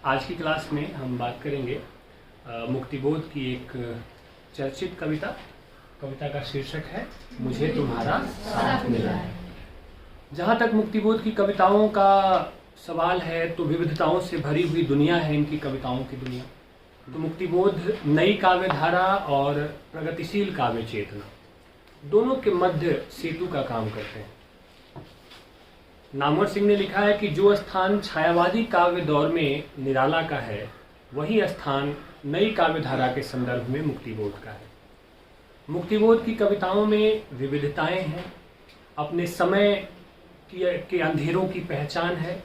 आज की क्लास में हम बात करेंगे मुक्तिबोध की एक चर्चित कविता। कविता का शीर्षक है मुझे तुम्हारा साथ मिला है। जहाँ तक मुक्तिबोध की कविताओं का सवाल है तो विविधताओं से भरी हुई दुनिया है इनकी कविताओं की दुनिया। तो मुक्तिबोध नई काव्य धारा और प्रगतिशील काव्य चेतना दोनों के मध्य सेतु का काम करते हैं। नामवर सिंह ने लिखा है कि जो स्थान छायावादी काव्य दौर में निराला का है वही स्थान नई काव्य धारा के संदर्भ में मुक्तिबोध का है। मुक्तिबोध की कविताओं में विविधताएं हैं, अपने समय के अंधेरों की पहचान है,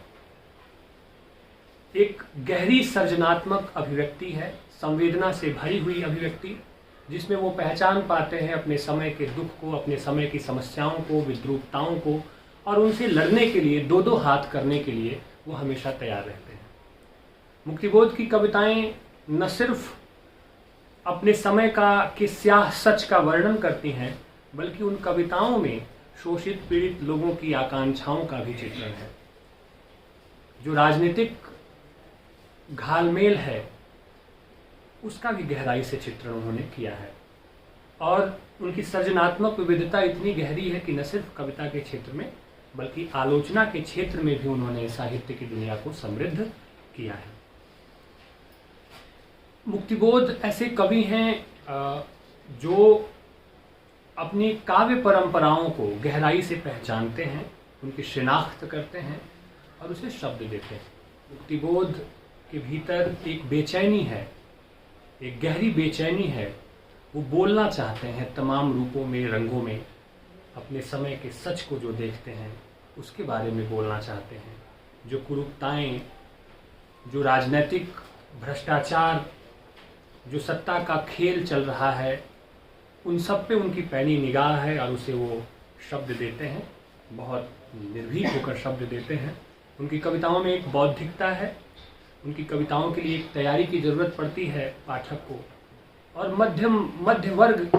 एक गहरी सृजनात्मक अभिव्यक्ति है, संवेदना से भरी हुई अभिव्यक्ति जिसमें वो पहचान पाते हैं अपने समय के दुख को, अपने समय की समस्याओं को, विद्रूपताओं को, और उनसे लड़ने के लिए दो दो हाथ करने के लिए वो हमेशा तैयार रहते हैं। मुक्तिबोध की कविताएं न सिर्फ अपने समय के स्याह सच का वर्णन करती हैं बल्कि उन कविताओं में शोषित पीड़ित लोगों की आकांक्षाओं का भी चित्रण है। जो राजनीतिक घालमेल है उसका भी गहराई से चित्रण उन्होंने किया है और उनकी सृजनात्मक विविधता इतनी गहरी है कि न सिर्फ कविता के क्षेत्र में बल्कि आलोचना के क्षेत्र में भी उन्होंने साहित्य की दुनिया को समृद्ध किया है। मुक्तिबोध ऐसे कवि हैं जो अपनी काव्य परंपराओं को गहराई से पहचानते हैं, उनकी शिनाख्त करते हैं और उसे शब्द देते हैं। मुक्तिबोध के भीतर एक बेचैनी है, एक गहरी बेचैनी है। वो बोलना चाहते हैं तमाम रूपों में, रंगों में, अपने समय के सच को जो देखते हैं उसके बारे में बोलना चाहते हैं। जो कुरूपताएं, जो राजनीतिक भ्रष्टाचार, जो सत्ता का खेल चल रहा है, उन सब पे उनकी पैनी निगाह है और उसे वो शब्द देते हैं, बहुत निर्भीक होकर शब्द देते हैं। उनकी कविताओं में एक बौद्धिकता है, उनकी कविताओं के लिए एक तैयारी की ज़रूरत पड़ती है पाठक को, और मध्य वर्ग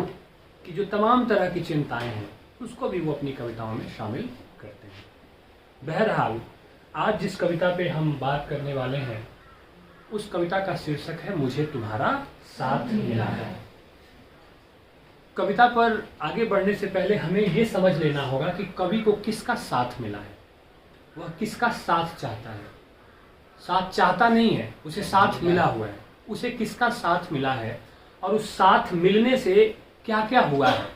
की जो तमाम तरह की चिंताएं हैं उसको भी वो अपनी कविताओं में शामिल करते हैं। बहरहाल आज जिस कविता पे हम बात करने वाले हैं उस कविता का शीर्षक है मुझे तुम्हारा साथ मिला है। कविता पर आगे बढ़ने से पहले हमें ये समझ लेना होगा कि कवि को किसका साथ मिला है, वह किसका साथ चाहता है। साथ चाहता नहीं है, उसे साथ मिला हुआ है। उसे किसका साथ मिला है और उस साथ मिलने से क्या क्या हुआ है,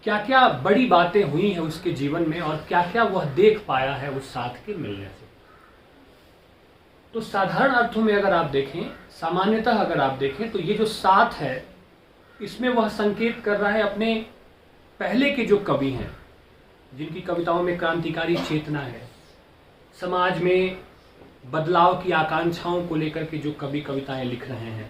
क्या क्या बड़ी बातें हुई हैं उसके जीवन में और क्या क्या वह देख पाया है उस साथ के मिलने से। तो साधारण अर्थों में अगर आप देखें, सामान्यतः अगर आप देखें तो ये जो साथ है इसमें वह संकेत कर रहा है अपने पहले के जो कवि हैं जिनकी कविताओं में क्रांतिकारी चेतना है, समाज में बदलाव की आकांक्षाओं को लेकर के जो कवि कविताएं लिख रहे हैं,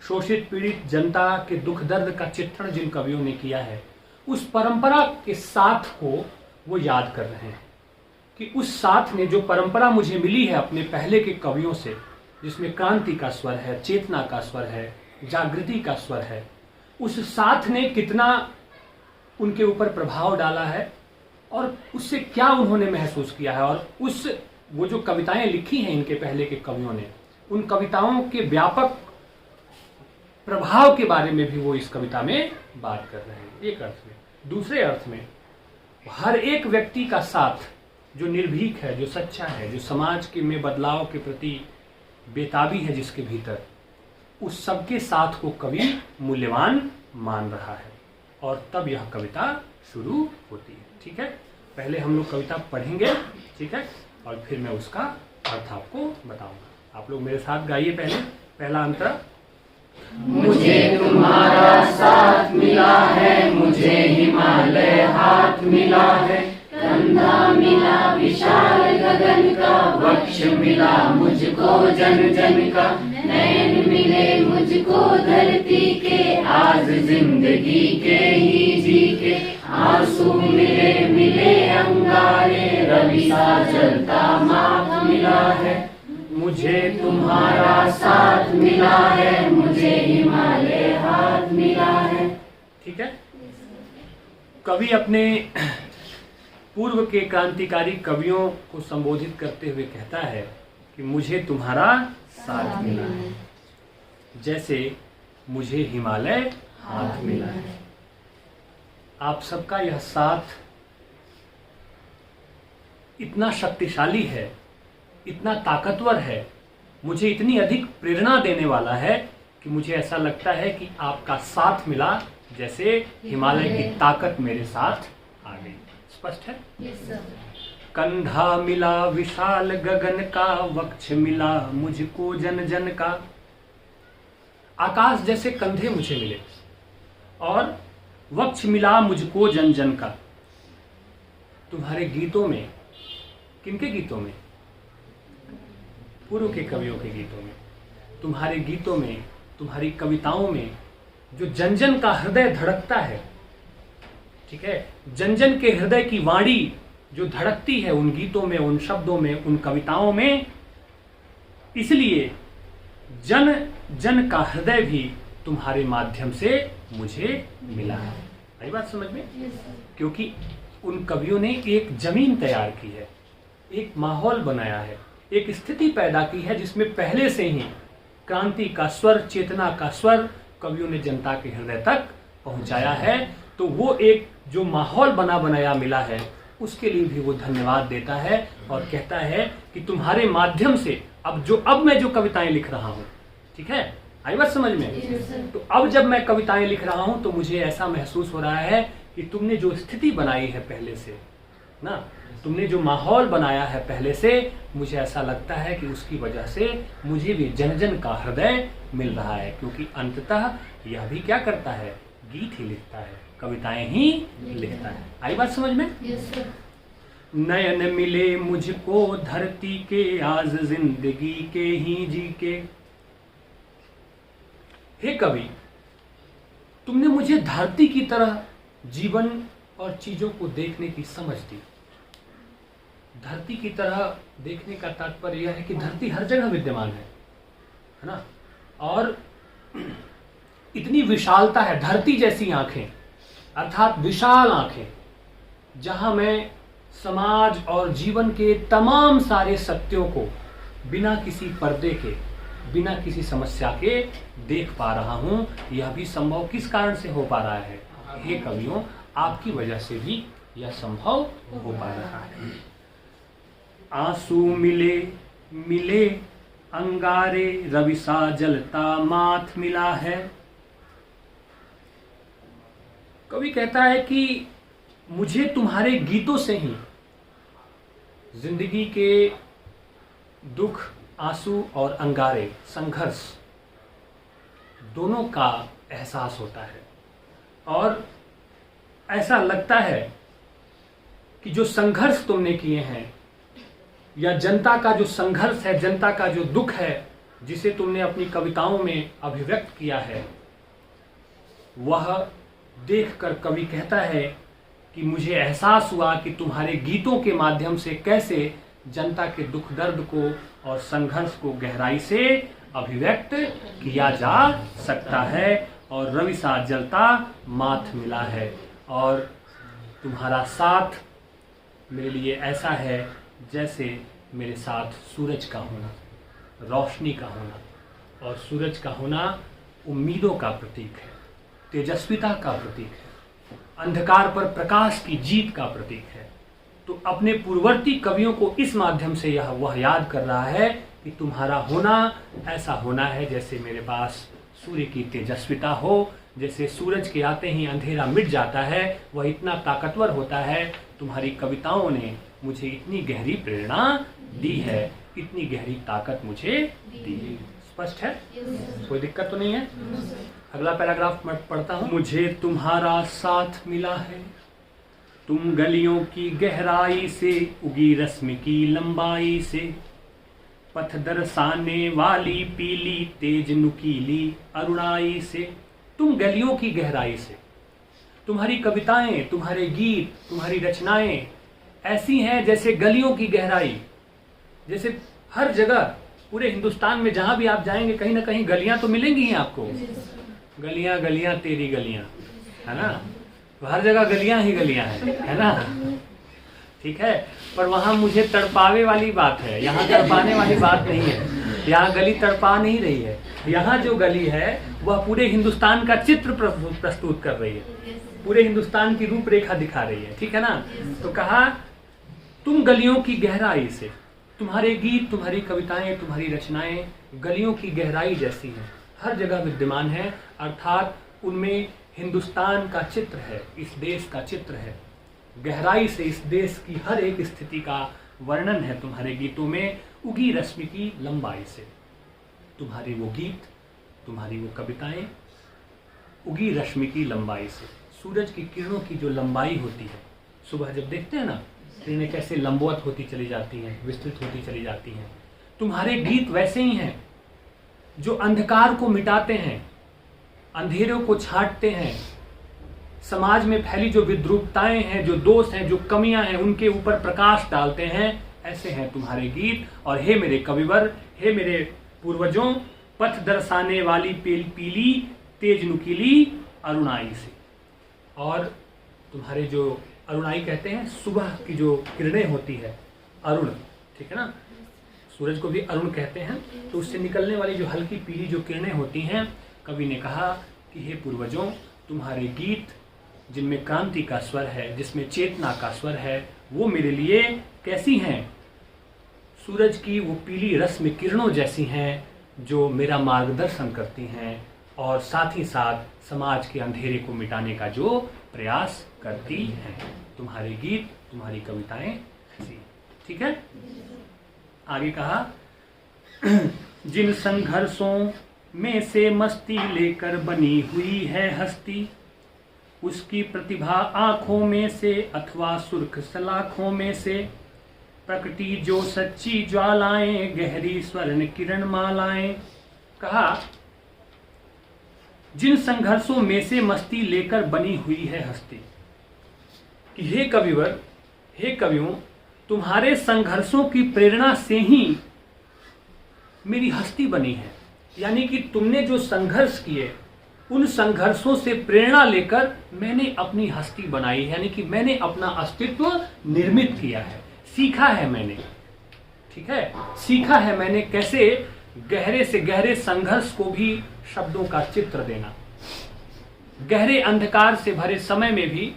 शोषित पीड़ित जनता के दुख दर्द का चित्रण जिन कवियों ने किया है, उस परंपरा के साथ को वो याद कर रहे हैं कि उस साथ ने, जो परंपरा मुझे मिली है अपने पहले के कवियों से, जिसमें क्रांति का स्वर है, चेतना का स्वर है, जागृति का स्वर है, उस साथ ने कितना उनके ऊपर प्रभाव डाला है और उससे क्या उन्होंने महसूस किया है। और वो जो कविताएं लिखी हैं इनके पहले के कवियों ने, उन कविताओं के व्यापक प्रभाव के बारे में भी वो इस कविता में बात कर रहे हैं, एक अर्थ में। दूसरे अर्थ में हर एक व्यक्ति का साथ जो निर्भीक है, जो सच्चा है, जो समाज के में बदलाव के प्रति बेताबी है जिसके भीतर, उस सबके साथ को कवि मूल्यवान मान रहा है और तब यह कविता शुरू होती है। ठीक है, पहले हम लोग कविता पढ़ेंगे, ठीक है, और फिर मैं उसका अर्थ आपको बताऊंगा। आप लोग मेरे साथ गाइए पहला अंतरा। मुझे तुम्हारा साथ मिला है, मुझे हिमालय हाथ मिला है, कंधा मिला विशाल गगन का, वक्ष मिला मुझको जन जन का, नैन मिले मुझको धरती के, आज जिंदगी के ही जी के, आंसू मिले मिले अंगारे, रवि सा जलता माथ मिला है। मुझे तुम्हारा साथ मिला है, मुझे हिमालय हाथ मिला है। ठीक है, कवि अपने पूर्व के क्रांतिकारी कवियों को संबोधित करते हुए कहता है कि मुझे तुम्हारा साथ मिला है, जैसे मुझे हिमालय हाथ मिला है। आप सबका यह साथ इतना शक्तिशाली है, इतना ताकतवर है, मुझे इतनी अधिक प्रेरणा देने वाला है कि मुझे ऐसा लगता है कि आपका साथ मिला जैसे हिमालय की ताकत मेरे साथ आ गई। स्पष्ट है? कंधा मिला विशाल गगन का, वक्ष मिला मुझको जन जन का। आकाश जैसे कंधे मुझे मिले और वक्ष मिला मुझको जन जन का। तुम्हारे गीतों में, किनके गीतों में? पूर्व के कवियों के गीतों में, तुम्हारे गीतों में, तुम्हारी कविताओं में जो जन जन का हृदय धड़कता है, ठीक है, जन जन के हृदय की वाणी जो धड़कती है उन गीतों में, उन शब्दों में, उन कविताओं में, इसलिए जन जन का हृदय भी तुम्हारे माध्यम से मुझे मिला है। आई बात समझ में? क्योंकि उन कवियों ने एक जमीन तैयार की है, एक माहौल बनाया है, एक स्थिति पैदा की है जिसमें पहले से ही क्रांति का स्वर, चेतना का स्वर कवियों ने जनता के हृदय तक पहुंचाया है। तो वो एक जो माहौल बना बनाया मिला है उसके लिए भी वो धन्यवाद देता है और कहता है कि तुम्हारे माध्यम से अब मैं जो कविताएं लिख रहा हूं, ठीक है, आई बात समझ में? तो अब जब मैं कविताएं लिख रहा हूं तो मुझे ऐसा महसूस हो रहा है कि तुमने जो स्थिति बनाई है पहले से ना, तुमने जो माहौल बनाया है पहले से, मुझे ऐसा लगता है कि उसकी वजह से मुझे भी जन जन का हृदय मिल रहा है। क्योंकि अंततः यह भी क्या करता है? गीत ही लिखता है, कविताएं ही लिखता है। आई बात समझ में? नयन मिले मुझको धरती के, आज जिंदगी के ही जी के। हे कवि, तुमने मुझे धरती की तरह जीवन और चीजों को देखने की समझ दी। धरती की तरह देखने का तात्पर्य यह है कि धरती हर जगह विद्यमान है ना, और इतनी विशालता है, धरती जैसी आंखें, अर्थात विशाल आंखें, जहां मैं समाज और जीवन के तमाम सारे सत्यों को बिना किसी पर्दे के, बिना किसी समस्या के देख पा रहा हूं। यह भी संभव किस कारण से हो पा रहा है? हे कवियों, आपकी वजह से भी यह संभव हो पा रहा है। आंसू मिले मिले अंगारे, रवि सा जलता माथ मिला है। कवि कहता है कि मुझे तुम्हारे गीतों से ही जिंदगी के दुख, आंसू और अंगारे, संघर्ष दोनों का एहसास होता है और ऐसा लगता है कि जो संघर्ष तुमने किए हैं या जनता का जो संघर्ष है, जनता का जो दुख है, जिसे तुमने अपनी कविताओं में अभिव्यक्त किया है, वह देखकर कवि कहता है कि मुझे एहसास हुआ कि तुम्हारे गीतों के माध्यम से कैसे जनता के दुख दर्द को और संघर्ष को गहराई से अभिव्यक्त किया जा सकता है। और रवि सा जलता माथ मिला है, और तुम्हारा साथ मेरे लिए ऐसा है जैसे मेरे साथ सूरज का होना, रोशनी का होना। और सूरज का होना उम्मीदों का प्रतीक है, तेजस्विता का प्रतीक है, अंधकार पर प्रकाश की जीत का प्रतीक है। तो अपने पूर्ववर्ती कवियों को इस माध्यम से वह याद कर रहा है कि तुम्हारा होना ऐसा होना है जैसे मेरे पास सूर्य की तेजस्विता हो, जैसे सूरज के आते ही अंधेरा मिट जाता है, वह इतना ताकतवर होता है। तुम्हारी कविताओं ने मुझे इतनी गहरी प्रेरणा दी है, इतनी गहरी ताकत मुझे दी है। स्पष्ट है? कोई दिक्कत तो नहीं है? अगला पैराग्राफ मैं पढ़ता हूँ। मुझे तुम्हारा साथ मिला है, तुम गलियों की गहराई से, उगी रस्म की लंबाई से, पथ दर्शाने वाली पीली तेज नुकीली अरुणाई से। तुम गलियों की गहराई से, तुम्हारी कविताएं, तुम्हारे गीत, तुम्हारी रचनाएं ऐसी हैं जैसे गलियों की गहराई। जैसे हर जगह पूरे हिंदुस्तान में जहां भी आप जाएंगे कहीं ना कहीं गलियां तो मिलेंगी ही आपको। गलियां गलियां तेरी गलियां, है ना? हर जगह गलियां ही गलियां हैं, है ना? ठीक है, पर वहां मुझे तड़पावे वाली बात है, यहाँ तड़पाने वाली बात नहीं है। यहाँ गली तड़पा नहीं रही है, यहाँ जो गली है वह पूरे हिंदुस्तान का चित्र प्रस्तुत कर रही है, पूरे हिंदुस्तान की रूपरेखा दिखा रही है, ठीक है ना। तो कहा तुम गलियों की गहराई से, तुम्हारे गीत, तुम्हारी कविताएं, तुम्हारी रचनाएं गलियों की गहराई जैसी हैं, हर जगह विद्यमान है, अर्थात उनमें हिंदुस्तान का चित्र है, इस देश का चित्र है। गहराई से इस देश की हर एक स्थिति का वर्णन है तुम्हारे गीतों में, उगी रश्मि की लंबाई से। तुम्हारे वो गीत, तुम्हारी वो कविताएं उगी रश्मि की लंबाई से, सूरज की किरणों की जो लंबाई होती है, सुबह जब देखते हैं ना किरणें कैसे लंबवत होती चली जाती हैं, विस्तृत होती चली जाती हैं, तुम्हारे गीत वैसे ही हैं जो अंधकार को मिटाते हैं, अंधेरों को छांटते हैं, समाज में फैली जो विद्रूपताएं हैं, जो दोष हैं, जो कमियां हैं, उनके ऊपर प्रकाश डालते हैं। ऐसे हैं तुम्हारे गीत। और हे मेरे कविवर, हे मेरे पूर्वजों, पथ दर्शाने वाली पीली तेज नुकीली अरुणाई से। और तुम्हारे जो अरुणाई कहते हैं, सुबह की जो किरणें होती है, अरुण, ठीक है ना, सूरज को भी अरुण कहते हैं, तो उससे निकलने वाली जो हल्की पीली जो किरणें होती हैं, कवि ने कहा कि हे पूर्वजों, तुम्हारे गीत जिनमें क्रांति का स्वर है, जिसमें चेतना का स्वर है, वो मेरे लिए कैसी हैं? सूरज की वो पीली रश्मि किरणों जैसी हैं जो मेरा मार्गदर्शन करती हैं और साथ ही साथ समाज के अंधेरे को मिटाने का जो प्रयास करती हैं। तुम्हारे गीत, तुम्हारी कविताएं ऐसी, ठीक है। आगे कहा जिन संघर्षों में से मस्ती लेकर बनी हुई है हस्ती, उसकी प्रतिभा आंखों में से अथवा सुर्ख सलाखों में से, प्रकटी जो सच्ची ज्वालाएं गहरी स्वर्ण किरण मालाएं। कहा जिन संघर्षों में से मस्ती लेकर बनी हुई है हस्ती, कि हे कविवर, हे कवियों, तुम्हारे संघर्षों की प्रेरणा से ही मेरी हस्ती बनी है। यानी कि तुमने जो संघर्ष किए, उन संघर्षों से प्रेरणा लेकर मैंने अपनी हस्ती बनाई, यानी कि मैंने अपना अस्तित्व निर्मित किया है, सीखा है मैंने, ठीक है, सीखा है मैंने कैसे गहरे से गहरे संघर्ष को भी शब्दों का चित्र देना, गहरे अंधकार से भरे समय में भी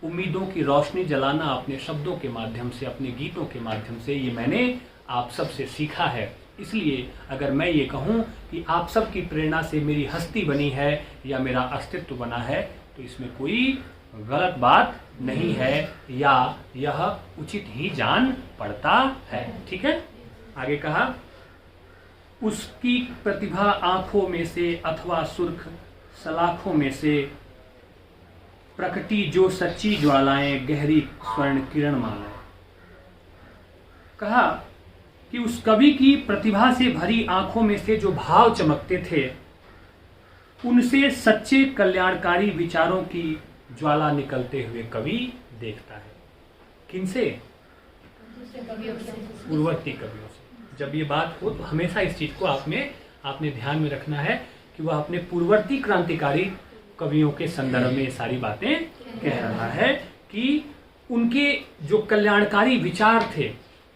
उम्मीदों की रोशनी जलाना अपने शब्दों के माध्यम से, अपने गीतों के माध्यम से, ये मैंने आप सबसे सीखा है। इसलिए अगर मैं ये कहूं कि आप सब की प्रेरणा से मेरी हस्ती बनी है या मेरा अस्तित्व बना है, तो इसमें कोई गलत बात नहीं है, या यह उचित ही जान पड़ता है, ठीक है। आगे कहा उसकी प्रतिभा आंखों में से अथवा सुर्ख सलाखों में से, प्रकटी जो सच्ची ज्वालाएं गहरी स्वर्ण किरण मालाएं। कहा कि उस कवि की प्रतिभा से भरी आंखों में से जो भाव चमकते थे, उनसे सच्चे कल्याणकारी विचारों की ज्वाला निकलते हुए कवि देखता है। किनसे? पूर्ववर्ती कवियों से। जब ये बात हो तो हमेशा इस चीज को आपने ध्यान में रखना है कि वह अपने पूर्ववर्ती क्रांतिकारी कवियों के संदर्भ में ये सारी बातें कह रहा है कि उनके जो कल्याणकारी विचार थे,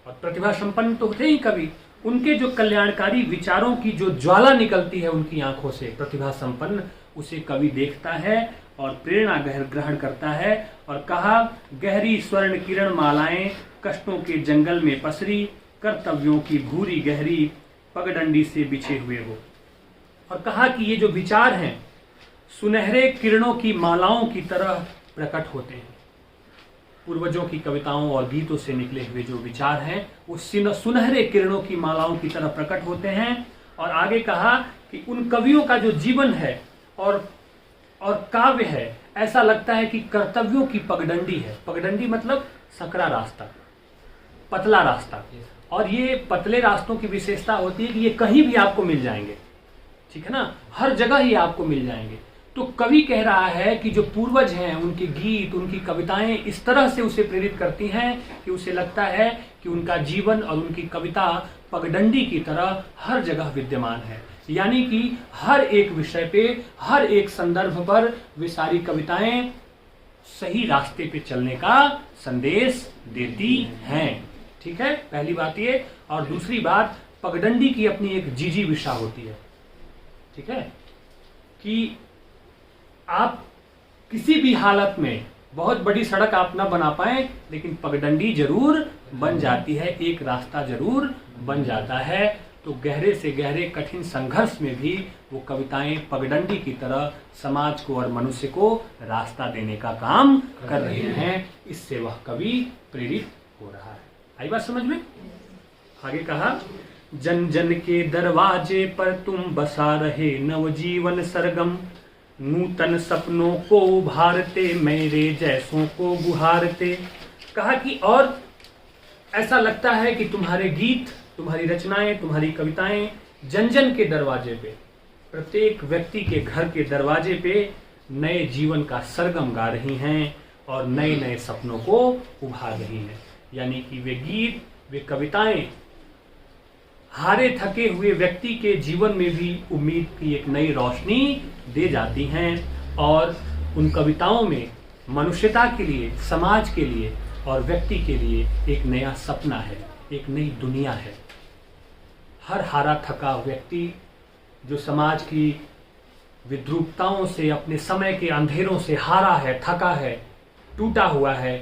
और प्रतिभा संपन्न तो थे ही कवि, उनके जो कल्याणकारी विचारों की जो ज्वाला निकलती है उनकी आंखों से, प्रतिभा संपन्न, उसे कवि देखता है और प्रेरणा ग्रहण करता है। और कहा गहरी स्वर्ण किरण मालाएं कष्टों के जंगल में पसरी, कर्तव्यों की भूरी गहरी पगडंडी से बिछे हुए हो। और कहा कि ये जो विचार हैं सुनहरे किरणों की मालाओं की तरह प्रकट होते हैं। पूर्वजों की कविताओं और गीतों से निकले हुए जो विचार हैं वो सुनहरे किरणों की मालाओं की तरह प्रकट होते हैं। और आगे कहा कि उन कवियों का जो जीवन है और काव्य है, ऐसा लगता है कि कर्तव्यों की पगडंडी है। पगडंडी मतलब सकरा रास्ता, पतला रास्ता। और ये पतले रास्तों की विशेषता होती है कि ये कहीं भी आपको मिल जाएंगे, ठीक है ना, हर जगह ही आपको मिल जाएंगे। तो कवि कह रहा है कि जो पूर्वज हैं, उनके गीत, उनकी कविताएं इस तरह से उसे प्रेरित करती हैं कि उसे लगता है कि उनका जीवन और उनकी कविता पगडंडी की तरह हर जगह विद्यमान है। यानी कि हर एक विषय पे, हर एक संदर्भ पर वे सारी कविताएं सही रास्ते पे चलने का संदेश देती हैं, ठीक है, पहली बात ये। और दूसरी बात, पगडंडी की अपनी एक जिजीविषा होती है, ठीक है, कि आप किसी भी हालत में बहुत बड़ी सड़क आप ना बना पाए, लेकिन पगडंडी जरूर बन जाती है, एक रास्ता जरूर बन जाता है। तो गहरे से गहरे कठिन संघर्ष में भी वो कविताएं पगडंडी की तरह समाज को और मनुष्य को रास्ता देने का काम कर रहे हैं। इससे वह कवि प्रेरित हो रहा है। आई बात समझ में? आगे कहा, जन जन के दरवाजे पर तुम बसा रहे नवजीवन सरगम, नूतन सपनों को उभारते मेरे जैसों को गुहारते। कहा कि और ऐसा लगता है कि तुम्हारे गीत, तुम्हारी रचनाएं, तुम्हारी कविताएं जन जन के दरवाजे पे, प्रत्येक व्यक्ति के घर के दरवाजे पे नए जीवन का सरगम गा रही हैं और नए नए सपनों को उभार रही हैं। यानी कि वे गीत, वे कविताएं हारे थके हुए व्यक्ति के जीवन में भी उम्मीद की एक नई रोशनी दे जाती हैं और उन कविताओं में मनुष्यता के लिए, समाज के लिए और व्यक्ति के लिए एक नया सपना है, एक नई दुनिया है। हर हारा थका व्यक्ति जो समाज की विद्रूपताओं से, अपने समय के अंधेरों से हारा है, थका है, टूटा हुआ है,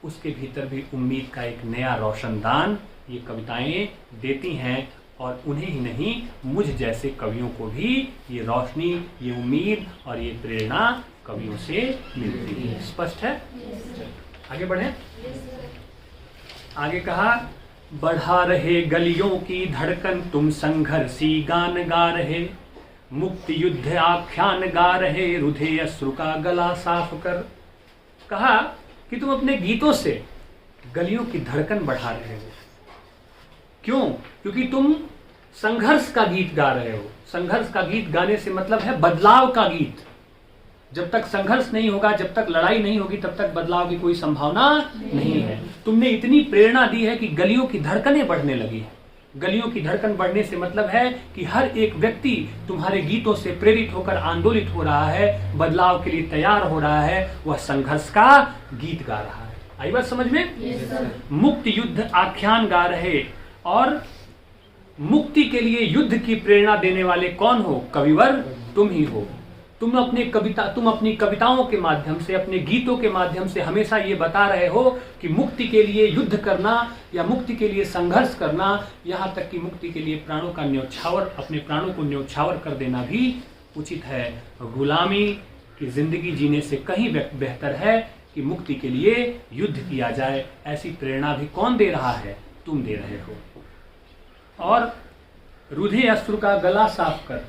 उसके भीतर भी उम्मीद का एक नया रोशनदान ये कविताएं देती हैं। और उन्हें ही नहीं, मुझ जैसे कवियों को भी ये रोशनी, ये उम्मीद और ये प्रेरणा कवियों से मिलती है। स्पष्ट है? आगे बढ़े। आगे कहा, बढ़ा रहे गलियों की धड़कन तुम संघर्षी गान गा रहे, मुक्ति युद्ध आख्यान गा रहे, रुधे अश्रु का गला साफ कर। कहा कि तुम अपने गीतों से गलियों की धड़कन बढ़ा रहे हो। क्यों? क्योंकि तुम संघर्ष का गीत गा रहे हो। संघर्ष का गीत गाने से मतलब है बदलाव का गीत। जब तक संघर्ष नहीं होगा, जब तक लड़ाई नहीं होगी, तब तक बदलाव की कोई संभावना नहीं है। तुमने इतनी प्रेरणा दी है कि गलियों की धड़कनें बढ़ने लगी है। गलियों की धड़कन बढ़ने से मतलब है कि हर एक व्यक्ति तुम्हारे गीतों से प्रेरित होकर आंदोलित हो रहा है, बदलाव के लिए तैयार हो रहा है, वह संघर्ष का गीत गा रहा है। आई बात समझ में? मुक्ति युद्ध आख्यान गा रहे, और मुक्ति के लिए युद्ध की प्रेरणा देने वाले कौन हो? कविवर तुम ही हो। तुम अपनी कविताओं के माध्यम से, अपने गीतों के माध्यम से हमेशा ये बता रहे हो कि मुक्ति के लिए युद्ध करना या मुक्ति के लिए संघर्ष करना, यहाँ तक कि मुक्ति के लिए प्राणों का न्योछावर, अपने प्राणों को न्योछावर कर देना भी उचित है। गुलामी की जिंदगी जीने से कहीं बेहतर है कि मुक्ति के लिए युद्ध किया जाए। ऐसी प्रेरणा भी कौन दे रहा है? तुम दे रहे हो। और रुधे अश्रु का गला साफ कर,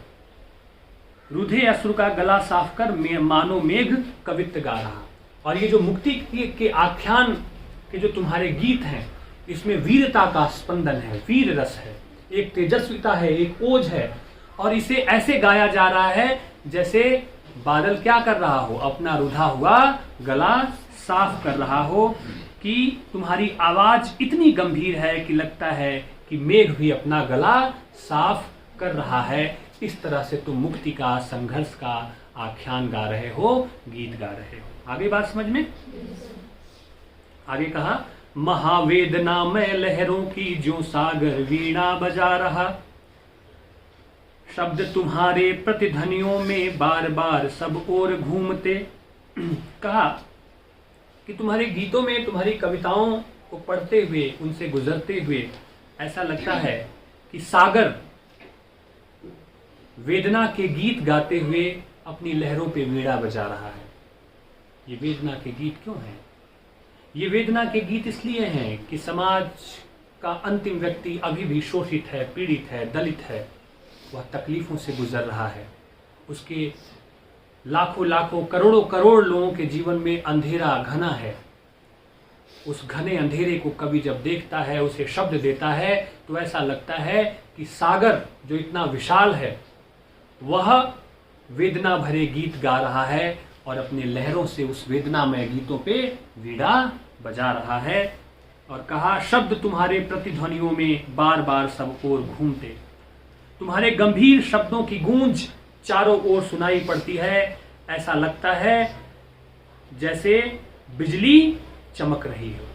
रुधे अश्रु का गला साफ कर मानो मेघ कवित्व गा रहा। और ये जो मुक्ति के आख्यान के जो तुम्हारे गीत हैं, इसमें वीरता का स्पंदन है, वीर रस है, एक तेजस्विता है, एक ओज है। और इसे ऐसे गाया जा रहा है जैसे बादल क्या कर रहा हो? अपना रुधा हुआ गला साफ कर रहा हो। कि तुम्हारी आवाज इतनी गंभीर है कि लगता है कि मेघ भी अपना गला साफ कर रहा है। इस तरह से तुम मुक्ति का, संघर्ष का आख्यान गा रहे हो, गीत गा रहे हो। आगे बात समझ में? आगे कहा, महावेदना में लहरों की जो सागर वीणा बजा रहा, शब्द तुम्हारे प्रतिध्वनियों में बार बार सब ओर घूमते। कहा कि तुम्हारे गीतों में, तुम्हारी कविताओं को पढ़ते हुए, उनसे गुजरते हुए ऐसा लगता है कि सागर वेदना के गीत गाते हुए अपनी लहरों पे वीणा बजा रहा है। ये वेदना के गीत क्यों हैं? ये वेदना के गीत इसलिए हैं कि समाज का अंतिम व्यक्ति अभी भी शोषित है, पीड़ित है, दलित है, वह तकलीफों से गुजर रहा है। उसके लाखों लाखों, करोड़ों करोड़ लोगों के जीवन में अंधेरा घना है। उस घने अंधेरे को कवि जब देखता है, उसे शब्द देता है, तो ऐसा लगता है कि सागर जो इतना विशाल है, वह वेदना भरे गीत गा रहा है और अपने लहरों से उस वेदनामय गीतों पे वीणा बजा रहा है। और कहा, शब्द तुम्हारे प्रतिध्वनियों में बार बार सब ओर घूमते। तुम्हारे गंभीर शब्दों की गूंज चारों ओर सुनाई पड़ती है। ऐसा लगता है जैसे बिजली चमक रही हो।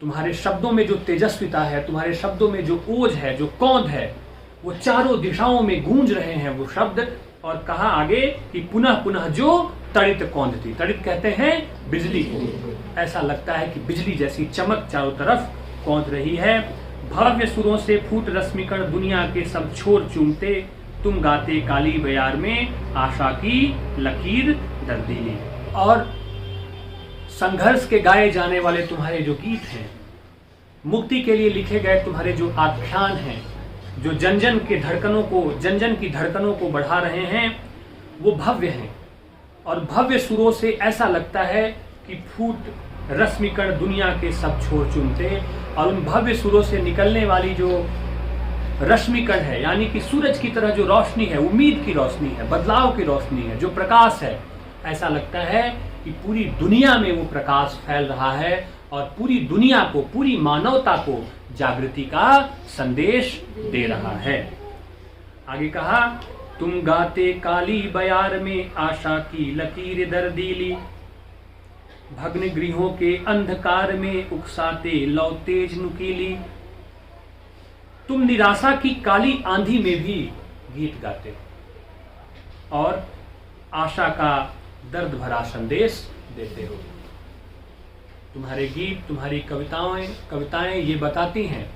तुम्हारे शब्दों में जो तेजस्विता है, तुम्हारे शब्दों में जो ओज है, जो कौंध है, वो चारों दिशाओं में गूंज रहे हैं वो शब्द। और कहा आगे कि पुनः पुनः जो तड़ित कौंध थी, तड़ित कहते हैं बिजली को, ऐसा लगता है कि बिजली जैसी चमक चारों तरफ कौंध रही है। भव्य सुरों से फूट रश्मिकण दुनिया के सब छोर चूमते, तुम गाते काली बयार में आशा की लकीर दर्दीली। और संघर्ष के गाए जाने वाले तुम्हारे जो गीत हैं, मुक्ति के लिए लिखे गए तुम्हारे जो आख्यान हैं, जो जन जन की धड़कनों को बढ़ा रहे हैं, वो भव्य हैं। और भव्य सुरों से ऐसा लगता है कि फूट रश्मिकण दुनिया के सब छोर चूमते। और उन भव्य सुरों से निकलने वाली जो रश्मिकण है, यानी कि सूरज की तरह जो रोशनी है, उम्मीद की रोशनी है, बदलाव की रोशनी है, जो प्रकाश है, ऐसा लगता है कि पूरी दुनिया में वो प्रकाश फैल रहा है और पूरी दुनिया को, पूरी मानवता को जागृति का संदेश दे रहा है। आगे कहा, तुम गाते काली बयार में आशा की लकीर दर्दीली, भग्न गृहों के अंधकार में उकसाते लौ तेज नुकीली। तुम निराशा की काली आंधी में भी गीत गाते हो और आशा का दर्द भरा संदेश देते हो। तुम्हारे गीत, तुम्हारी कविताएं ये बताती हैं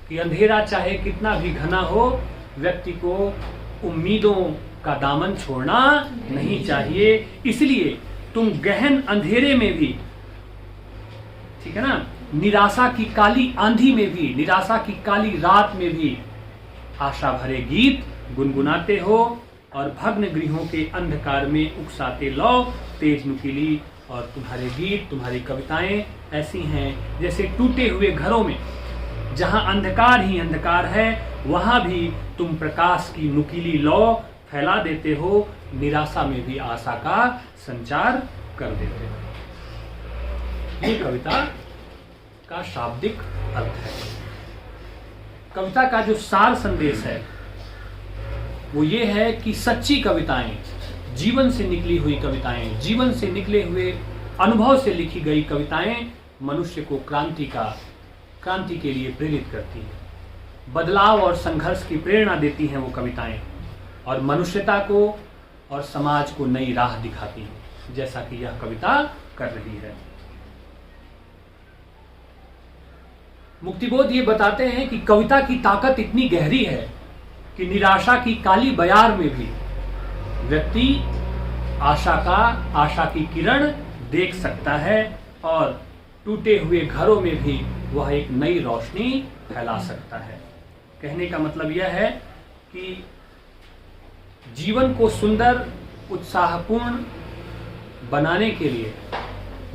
कि अंधेरा चाहे कितना भी घना हो, व्यक्ति को उम्मीदों का दामन छोड़ना नहीं चाहिए। इसलिए तुम गहन अंधेरे में भी, ठीक है ना, निराशा की काली आंधी में भी, निराशा की काली रात में भी आशा भरे गीत गुनगुनाते हो और भग्न गृहों के अंधकार में उकसाते लौ तेज नुकीली। और तुम्हारे गीत, तुम्हारी कविताएं ऐसी हैं जैसे टूटे हुए घरों में जहां अंधकार ही अंधकार है, वहां भी तुम प्रकाश की नुकीली लौ फैला देते हो, निराशा में भी आशा का संचार कर देते हो। ये कविता का शाब्दिक अर्थ है। कविता का जो सार संदेश है वो ये है कि सच्ची कविताएं, जीवन से निकली हुई कविताएं, जीवन से निकले हुए अनुभव से लिखी गई कविताएं मनुष्य को क्रांति के लिए प्रेरित करती हैं, बदलाव और संघर्ष की प्रेरणा देती हैं वो कविताएं, और मनुष्यता को और समाज को नई राह दिखाती हैं, जैसा कि यह कविता कर रही है। मुक्तिबोध ये बताते हैं कि कविता की ताकत इतनी गहरी है कि निराशा की काली बयार में भी व्यक्ति आशा की किरण देख सकता है और टूटे हुए घरों में भी वह एक नई रोशनी फैला सकता है। कहने का मतलब यह है कि जीवन को सुंदर, उत्साहपूर्ण बनाने के लिए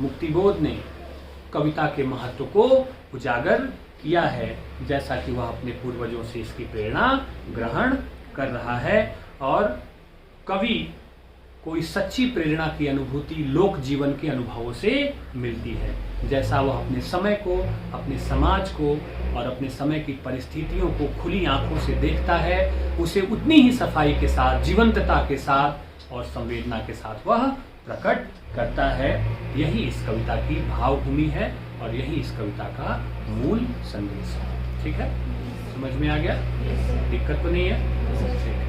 मुक्तिबोध ने कविता के महत्व को उजागर किया है, जैसा कि वह अपने पूर्वजों से इसकी प्रेरणा ग्रहण कर रहा है। और कवि को इस सच्ची प्रेरणा की अनुभूति लोक जीवन के अनुभवों से मिलती है। जैसा वह अपने समय को, अपने समाज को और अपने समय की परिस्थितियों को खुली आंखों से देखता है, उसे उतनी ही सफाई के साथ, जीवंतता के साथ और संवेदना के साथ वह प्रकट करता है। यही इस कविता की भावभूमि है और यही इस कविता का मूल संदेश है। ठीक है, समझ में आ गया? दिक्कत तो नहीं है? ठीक है।